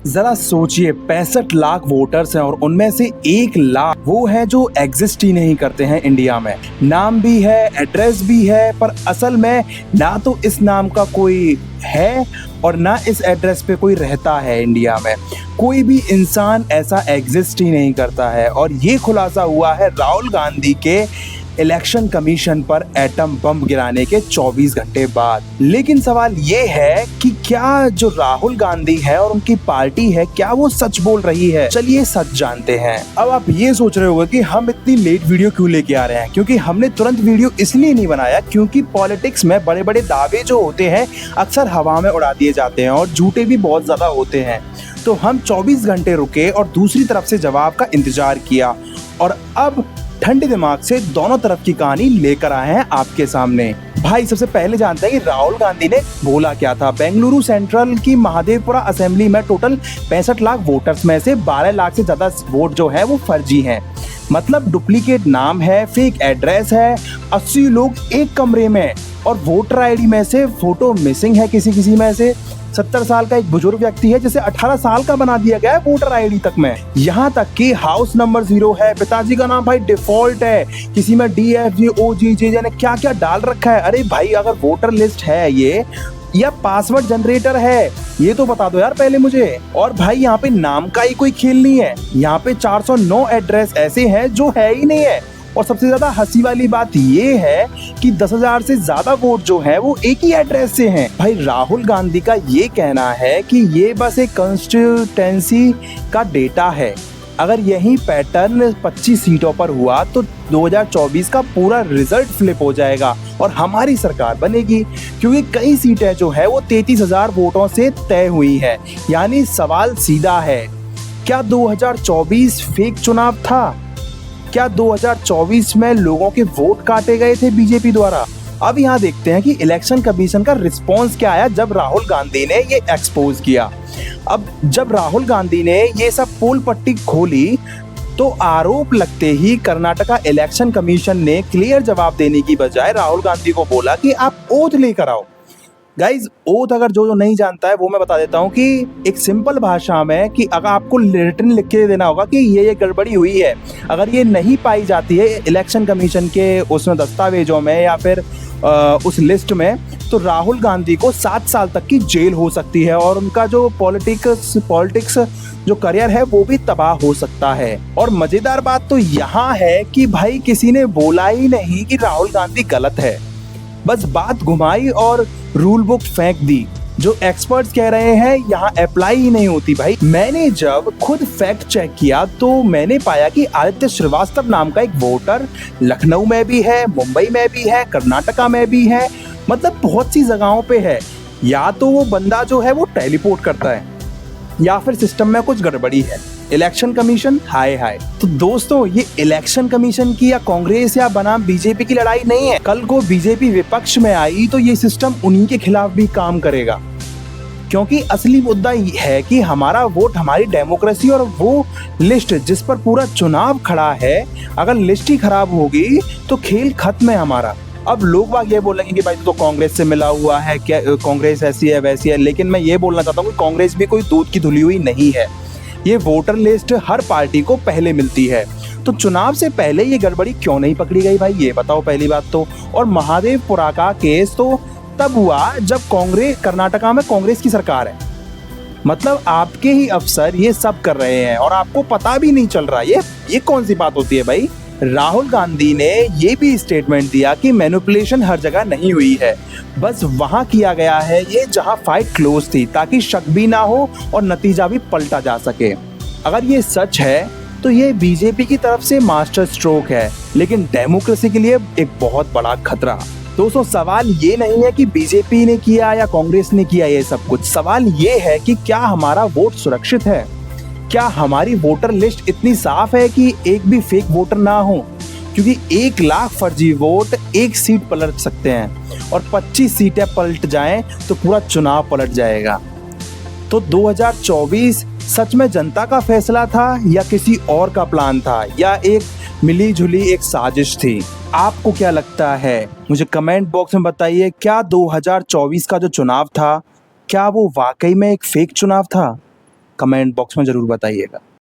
जरा सोचिए 65 लाख वोटर्स हैं और उनमें से 1 लाख वो है जो एग्जिस्ट ही नहीं करते हैं इंडिया में। नाम भी है, एड्रेस भी है, पर असल में ना तो इस नाम का कोई है और ना इस एड्रेस पे कोई रहता है इंडिया में। कोई भी इंसान ऐसा एग्जिस्ट ही नहीं करता है और ये खुलासा हुआ है राहुल गांधी के इलेक्शन कमीशन पर एटम बम गिराने के 24 घंटे बाद। लेकिन सवाल ये है कि क्या जो राहुल गांधी है और उनकी पार्टी है, क्या वो सच बोल रही है? चलिए सच जानते हैं। अब आप ये सोच रहे होंगे कि हम इतनी लेट वीडियो क्यों लेके आ रहे हैं, क्योंकि हमने तुरंत वीडियो इसलिए नहीं बनाया क्योंकि पॉलिटिक्स में बड़े बड़े दावे जो होते हैं अक्सर हवा में उड़ा दिए जाते हैं और झूठे भी बहुत ज्यादा होते हैं। तो हम 24 घंटे रुके और दूसरी तरफ से जवाब का इंतजार किया और अब ठंडे दिमाग से दोनों तरफ की कहानी लेकर आए हैं आपके सामने। भाई सबसे पहले जानते हैं कि राहुल गांधी ने बोला क्या था। बेंगलुरु सेंट्रल की महादेवपुरा असेंबली में टोटल 65 लाख वोटर्स में से 12 लाख से ज्यादा वोट जो है वो फर्जी हैं। मतलब डुप्लीकेट नाम है, फेक एड्रेस है, 80 लोग एक कमरे में और वोटर आईडी में से फोटो मिसिंग है किसी में से। 70 साल का एक बुजुर्ग व्यक्ति है जिसे 18 साल का बना दिया गया है वोटर आईडी तक में। यहाँ तक कि हाउस नंबर 0 है, पिताजी का नाम भाई डिफॉल्ट है, किसी में DFG OGG ने क्या क्या डाल रखा है। अरे भाई अगर वोटर लिस्ट है ये या पासवर्ड जनरेटर है ये तो बता दो यार पहले मुझे। और भाई यहाँ पे नाम का ही कोई खेल नहीं है, यहाँ पे 409 एड्रेस ऐसे हैं जो है ही नहीं है। और सबसे ज्यादा हंसी वाली बात ये है कि 10,000 से ज्यादा वोट जो है वो एक ही एड्रेस से हैं। भाई राहुल गांधी का ये कहना है कि ये बस एक कंस्टिट्यूएंसी का डेटा है। अगर यही पैटर्न 25 सीटों पर हुआ तो 2024 का पूरा रिजल्ट फ्लिप हो जाएगा और हमारी सरकार बनेगी, क्योंकि कई सीटें जो है वो 33,000 वोटों से तय हुई है। यानी सवाल सीधा है, क्या 2024 फेक चुनाव था? क्या 2024 में लोगों के वोट काटे गए थे बीजेपी द्वारा? अब यहाँ देखते हैं कि इलेक्शन कमीशन का रिस्पॉन्स क्या आया जब राहुल गांधी ने ये एक्सपोज किया। अब जब राहुल गांधी ने ये सब पोल पट्टी खोली तो आरोप लगते ही कर्नाटका इलेक्शन कमीशन ने क्लियर जवाब देने की बजाय राहुल गांधी को बोला कि आप ओथ लेकर आओ। गाइज ओथ अगर जो नहीं जानता है वो मैं बता देता हूँ कि एक सिंपल भाषा में कि अगर आपको रिटर्न लिख के देना होगा कि ये गड़बड़ी हुई है, अगर ये नहीं पाई जाती है इलेक्शन कमीशन के उसमें दस्तावेजों में या फिर उस लिस्ट में, तो राहुल गांधी को 7 साल तक की जेल हो सकती है और उनका जो पॉलिटिक्स जो करियर है वो भी तबाह हो सकता है। और मजेदार बात तो यहाँ है कि भाई किसी ने बोला ही नहीं कि राहुल गांधी गलत है, बस बात घुमाई और रूल बुक फेंक दी। जो एक्सपर्ट्स कह रहे हैं यहाँ अप्लाई ही नहीं होती। भाई मैंने जब खुद फैक्ट चेक किया तो मैंने पाया कि आदित्य श्रीवास्तव नाम का एक वोटर लखनऊ में भी है, मुंबई में भी है, कर्नाटका में भी है, मतलब बहुत सी जगहों पे है। या तो वो बंदा जो है वो टेलीपोर्ट करता है या फिर सिस्टम में कुछ गड़बड़ी है। इलेक्शन कमीशन हाय हाय। तो दोस्तों ये इलेक्शन कमीशन की या कांग्रेस या बनाम बीजेपी की लड़ाई नहीं है। कल को बीजेपी विपक्ष में आई तो ये सिस्टम उन्हीं के खिलाफ भी काम करेगा, क्योंकि असली मुद्दा ये है कि हमारा वोट, हमारी डेमोक्रेसी और वो लिस्ट जिस पर पूरा चुनाव खड़ा है, अगर लिस्ट ही खराब होगी तो खेल खत्म है हमारा। अब लोग बाग ये बोलेंगे कि भाई तो कांग्रेस से मिला हुआ है, क्या कांग्रेस ऐसी है वैसी है, लेकिन मैं ये बोलना चाहता हूँ कि कांग्रेस भी कोई दूध की धुली हुई नहीं है। ये वोटर लिस्ट हर पार्टी को पहले मिलती है, तो चुनाव से पहले ये गड़बड़ी क्यों नहीं पकड़ी गई भाई, ये बताओ पहली बात तो। और महादेवपुरा का केस तो तब हुआ जब कर्नाटका में कांग्रेस की सरकार है, मतलब आपके ही अफसर ये सब कर रहे हैं और आपको पता भी नहीं चल रहा। ये कौन सी बात होती है भाई। राहुल गांधी ने ये भी स्टेटमेंट दिया कि मैनिपुलेशन हर जगह नहीं हुई है, बस वहां किया गया है ये जहां फाइट क्लोज थी, ताकि शक भी ना हो और नतीजा भी पलटा जा सके। अगर ये सच है तो ये बीजेपी की तरफ से मास्टर स्ट्रोक है, लेकिन डेमोक्रेसी के लिए एक बहुत बड़ा खतरा। दोस्तों सवाल ये नहीं है कि बीजेपी ने किया या कांग्रेस ने किया ये सब कुछ, सवाल ये है कि क्या हमारा वोट सुरक्षित है, क्या हमारी वोटर लिस्ट इतनी साफ है कि एक भी फेक वोटर ना हो, क्योंकि 1 लाख फर्जी वोट एक सीट पलट सकते हैं और 25 सीटें पलट जाएं तो पूरा चुनाव पलट जाएगा। तो 2024 सच में जनता का फैसला था या किसी और का प्लान था या एक मिली जुली एक साजिश थी? आपको क्या लगता है मुझे कमेंट बॉक्स में बताइए। क्या 2024 का जो चुनाव था क्या वो वाकई में एक फेक चुनाव था? कमेंट बॉक्स में ज़रूर बताइएगा।